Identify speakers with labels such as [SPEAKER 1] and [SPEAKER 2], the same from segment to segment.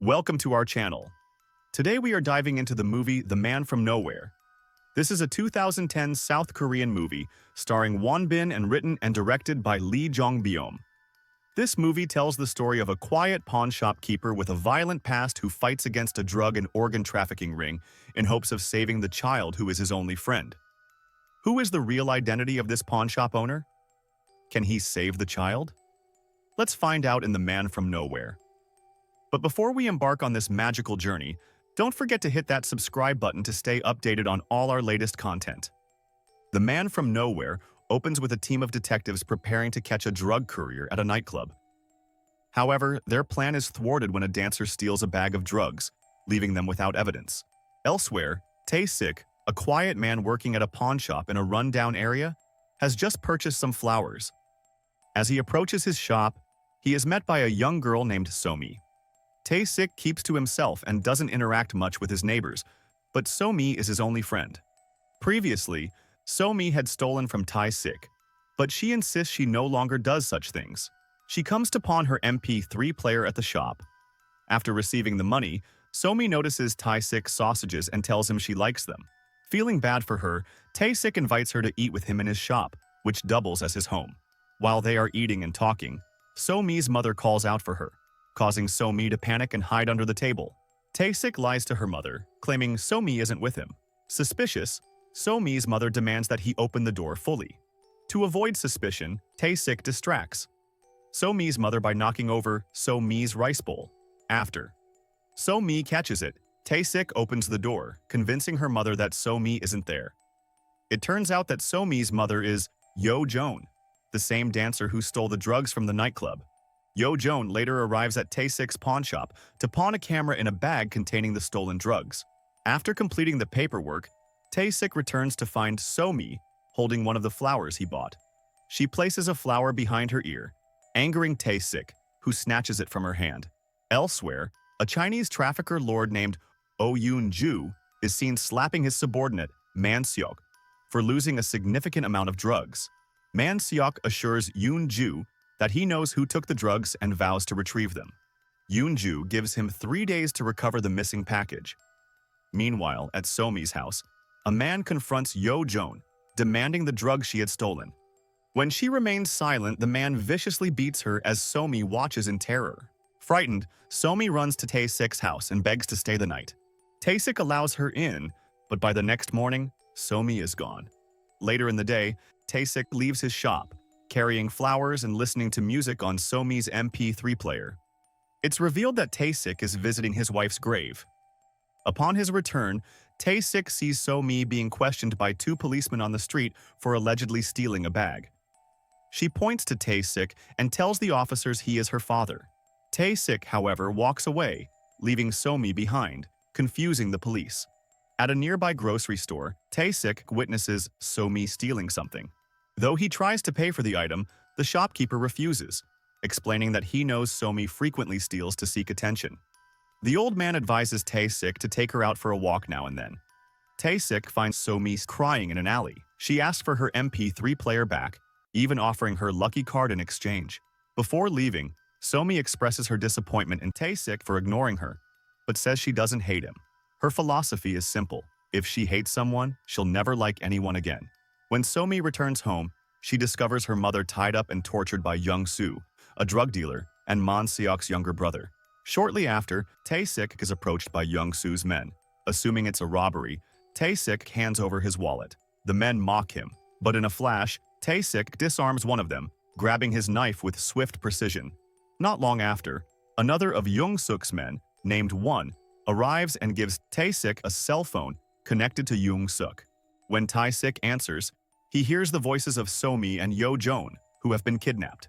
[SPEAKER 1] Welcome to our channel. Today we are diving into the movie The Man from Nowhere. This is a 2010 South Korean movie starring Won Bin and written and directed by Lee Jong-byum. This movie tells the story of a quiet pawn shop keeper with a violent past who fights against a drug and organ trafficking ring in hopes of saving the child who is his only friend. Who is the real identity of this pawn shop owner? Can he save the child? Let's find out in The Man from Nowhere. But before we embark on this magical journey, don't forget to hit that subscribe button to stay updated on all our latest content. The Man from Nowhere opens with a team of detectives preparing to catch a drug courier at a nightclub. However, their plan is thwarted when a dancer steals a bag of drugs, leaving them without evidence. Elsewhere, Tae-sik, a quiet man working at a pawn shop in a rundown area, has just purchased some flowers. As he approaches his shop, he is met by a young girl named Somi. Tae-sik keeps to himself and doesn't interact much with his neighbors, but Somi is his only friend. Previously, Somi had stolen from Tae-sik, but she insists she no longer does such things. She comes to pawn her MP3 player at the shop. After receiving the money, Somi notices Tae-sik's sausages and tells him she likes them. Feeling bad for her, Tae-sik invites her to eat with him in his shop, which doubles as his home. While they are eating and talking, Somi's mother calls out for her, causing Somi to panic and hide under the table. Tae-sik lies to her mother, claiming Somi isn't with him. Suspicious, Somi's mother demands that he open the door fully. To avoid suspicion, Tae-sik distracts Somi's mother by knocking over Somi's rice bowl. After Somi catches it, Tae-sik opens the door, convincing her mother that Somi isn't there. It turns out that Somi's mother is Yo-joon, the same dancer who stole the drugs from the nightclub. Yo-joon later arrives at Tae-sik's pawn shop to pawn a camera in a bag containing the stolen drugs. After completing the paperwork, Tae-sik returns to find Somi holding one of the flowers he bought. She places a flower behind her ear, angering Tae-sik, who snatches it from her hand. Elsewhere, a Chinese trafficker lord named Oh Yoon-ju is seen slapping his subordinate, Man-seok, for losing a significant amount of drugs. Man-seok assures Yoon-ju that he knows who took the drugs and vows to retrieve them. Yoon-ju gives him 3 days to recover the missing package. Meanwhile, at Somi's house, a man confronts Yo-joon, demanding the drugs she had stolen. When she remains silent, the man viciously beats her as Somi watches in terror. Frightened, Somi runs to Tae-sik's house and begs to stay the night. Tae-sik allows her in, but by the next morning, Somi is gone. Later in the day, Tae-sik leaves his shop, carrying flowers and listening to music on Somi's MP3 player. It's revealed that Tae-sik is visiting his wife's grave. Upon his return, Tae-sik sees Somi being questioned by 2 policemen on the street for allegedly stealing a bag. She points to Tae-sik and tells the officers he is her father. Tae-sik, however, walks away, leaving Somi behind, confusing the police. At a nearby grocery store, Tae-sik witnesses Somi stealing something. Though he tries to pay for the item, the shopkeeper refuses, explaining that he knows Somi frequently steals to seek attention. The old man advises Tae-sik to take her out for a walk now and then. Tae-sik finds Somi crying in an alley. She asks for her MP3 player back, even offering her lucky card in exchange. Before leaving, Somi expresses her disappointment in Tae-sik for ignoring her, but says she doesn't hate him. Her philosophy is simple: if she hates someone, she'll never like anyone again. When Somi returns home, she discovers her mother tied up and tortured by Young-soo, a drug dealer, and Man-seok's younger brother. Shortly after, Tae-sik is approached by Young-soo's men. Assuming it's a robbery, Tae-sik hands over his wallet. The men mock him, but in a flash, Tae-sik disarms one of them, grabbing his knife with swift precision. Not long after, another of Young-suk's men, named Won, arrives and gives Tae-sik a cell phone connected to Young-suk. When Tae-sik answers, he hears the voices of Somi and Yo-joon, who have been kidnapped.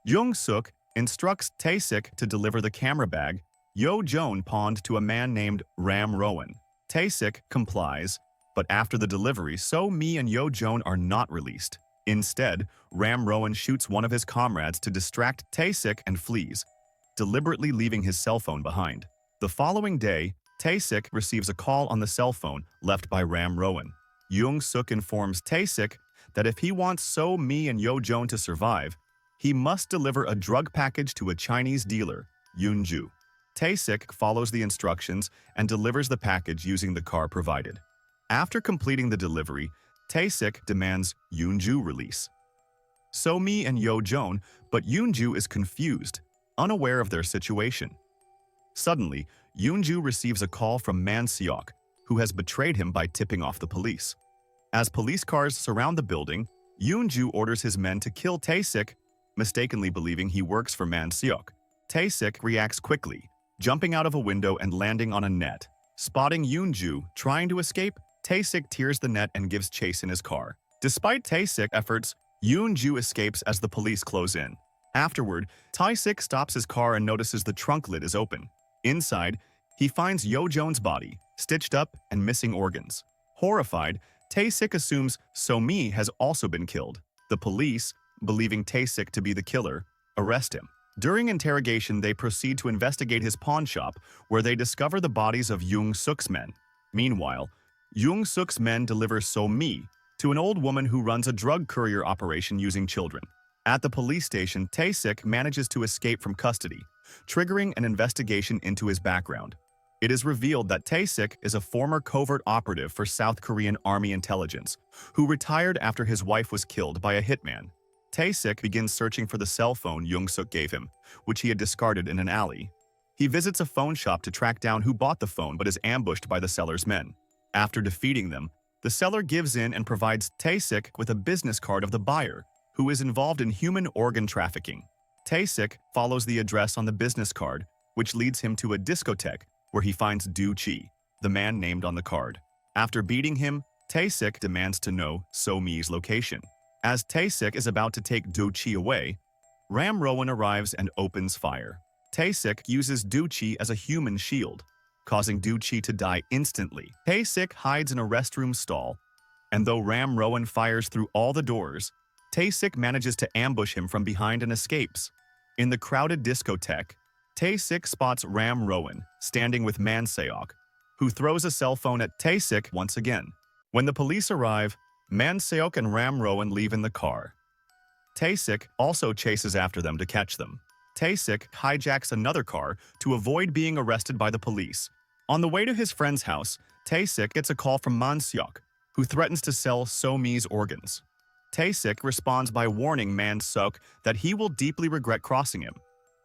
[SPEAKER 1] Young-suk instructs Tae-sik to deliver the camera bag Yo-joon pawned to a man named Ram Rowan. Tae-sik complies, but after the delivery, Somi and Yo-joon are not released. Instead, Ram Rowan shoots one of his comrades to distract Tae-sik and flees, deliberately leaving his cell phone behind. The following day, Tae-sik receives a call on the cell phone left by Ram Rowan. Young-suk informs Tae-sik that if he wants So-mi and Yo-joon to survive, he must deliver a drug package to a Chinese dealer, Yoon-ju. Tae-sik follows the instructions and delivers the package using the car provided. After completing the delivery, Tae-sik demands Yoon-ju release. So-mi and Yo-joon, but Yoon-ju is confused, unaware of their situation. Suddenly, Yoon-ju receives a call from Man-seok, who has betrayed him by tipping off the police. As police cars surround the building, Yoon-ju orders his men to kill Tae-sik, mistakenly believing he works for Man-seok. Tae-sik reacts quickly, jumping out of a window and landing on a net. Spotting Yoon-ju trying to escape, Tae-sik tears the net and gives chase in his car. Despite Tae-sik's efforts, Yoon-ju escapes as the police close in. Afterward, Tae-sik stops his car and notices the trunk lid is open. Inside, he finds Yo-joon's body, stitched up and missing organs. Horrified, Tae-sik assumes So-mi has also been killed. The police, believing Tae-sik to be the killer, arrest him. During interrogation, they proceed to investigate his pawnshop, where they discover the bodies of Yoong-suk's men. Meanwhile, Yoong-suk's men deliver So-mi to an old woman who runs a drug courier operation using children. At the police station, Tae-sik manages to escape from custody, triggering an investigation into his background. It is revealed that Tae-sik is a former covert operative for South Korean Army intelligence, who retired after his wife was killed by a hitman. Tae-sik begins searching for the cell phone Yoong-suk gave him, which he had discarded in an alley. He visits a phone shop to track down who bought the phone but is ambushed by the seller's men. After defeating them, the seller gives in and provides Tae-sik with a business card of the buyer, who is involved in human organ trafficking. Tae-sik follows the address on the business card, which leads him to a discotheque where he finds Do-chi, the man named on the card. After beating him, Tae-sik demands to know So-mi's location. As Tae-sik is about to take Do-chi away, Ram Rowan arrives and opens fire. Tae-sik uses Do-chi as a human shield, causing Do-chi to die instantly. Tae-sik hides in a restroom stall, and though Ram Rowan fires through all the doors, Tae-sik manages to ambush him from behind and escapes. In the crowded discotheque, Tae-sik spots Ram Rowan standing with Man-seok, who throws a cell phone at Tae-sik once again. When the police arrive, Man-seok and Ram Rowan leave in the car. Tae-sik also chases after them to catch them. Tae-sik hijacks another car to avoid being arrested by the police. On the way to his friend's house, Tae-sik gets a call from Man-seok, who threatens to sell So-mi's organs. Tae-sik responds by warning Man-seok that he will deeply regret crossing him.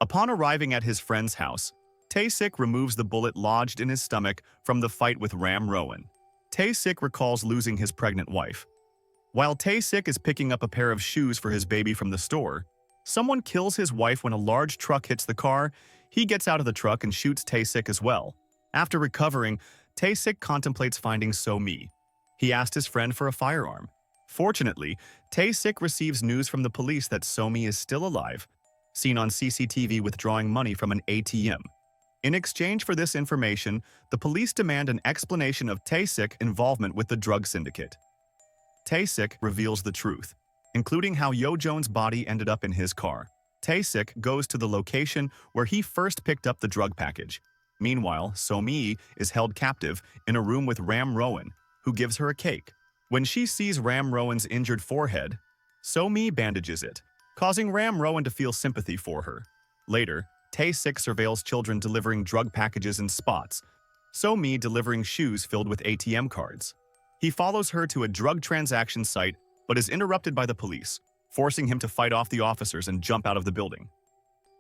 [SPEAKER 1] Upon arriving at his friend's house, Tae-sik removes the bullet lodged in his stomach from the fight with Ram Rowan. Tae-sik recalls losing his pregnant wife. While Tae-sik is picking up a pair of shoes for his baby from the store, someone kills his wife when a large truck hits the car. He gets out of the truck and shoots Tae-sik as well. After recovering, Tae-sik contemplates finding So-mi. He asked his friend for a firearm. Fortunately, Tae-sik receives news from the police that So-mi is still alive, seen on CCTV withdrawing money from an ATM. In exchange for this information, the police demand an explanation of Tae-sik's involvement with the drug syndicate. Tae-sik reveals the truth, including how Yo-joon's body ended up in his car. Tae-sik goes to the location where he first picked up the drug package. Meanwhile, So-mi is held captive in a room with Ram Rowan, who gives her a cake. When she sees Ram Rowan's injured forehead, So-mi bandages it, causing Ram Rowan to feel sympathy for her. Later, Tae-sik surveils children delivering drug packages in spots, So-mi delivering shoes filled with ATM cards. He follows her to a drug transaction site but is interrupted by the police, forcing him to fight off the officers and jump out of the building.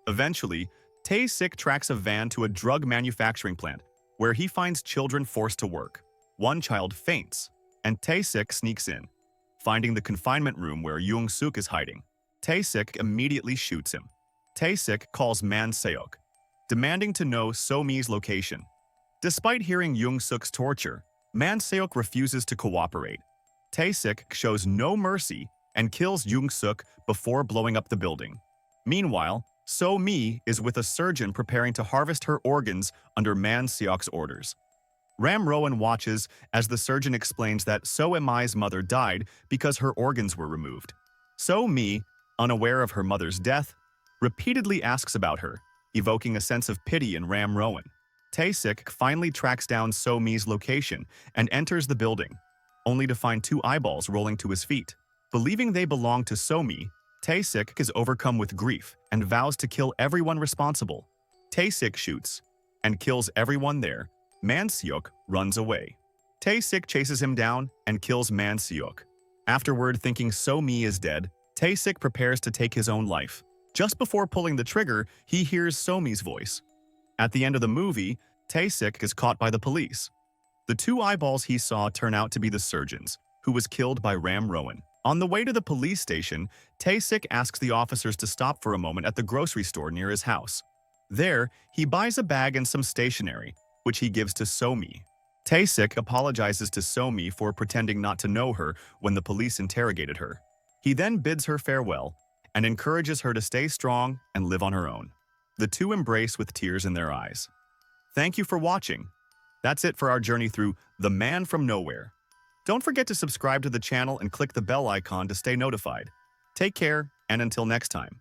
[SPEAKER 1] Eventually, Tae-sik tracks a van to a drug manufacturing plant, where he finds children forced to work. One child faints, and Tae-sik sneaks in, finding the confinement room where Yoong-suk is hiding. Tae-sik immediately shoots him. Tae-sik calls Man-seok, demanding to know So-mi's location. Despite hearing Yoong-suk's torture, Man-seok refuses to cooperate. Tae-sik shows no mercy and kills Yoong-suk before blowing up the building. Meanwhile, So-mi is with a surgeon preparing to harvest her organs under Man-seok's orders. Ram Rowan watches as the surgeon explains that So-mi's mother died because her organs were removed. So-mi, unaware of her mother's death, repeatedly asks about her, evoking a sense of pity in Ram Rowan. Tae-sik finally tracks down So-mi's location and enters the building, only to find two eyeballs rolling to his feet. Believing they belong to So-mi, Tae-sik is overcome with grief and vows to kill everyone responsible. Tae-sik shoots and kills everyone there. Man-seok runs away. Tae-sik chases him down and kills Man-seok. Afterward, thinking So-mi is dead, Tae-sik prepares to take his own life. Just before pulling the trigger, he hears So-mi's voice. At the end of the movie, Tae-sik is caught by the police. The two eyeballs he saw turn out to be the surgeons, who was killed by Ram Rowan. On the way to the police station, Tae-sik asks the officers to stop for a moment at the grocery store near his house. There, he buys a bag and some stationery, which he gives to So-mi. Tae-sik apologizes to So-mi for pretending not to know her when the police interrogated her. He then bids her farewell and encourages her to stay strong and live on her own. The two embrace with tears in their eyes. Thank you for watching. That's it for our journey through The Man from Nowhere. Don't forget to subscribe to the channel and click the bell icon to stay notified. Take care, and until next time.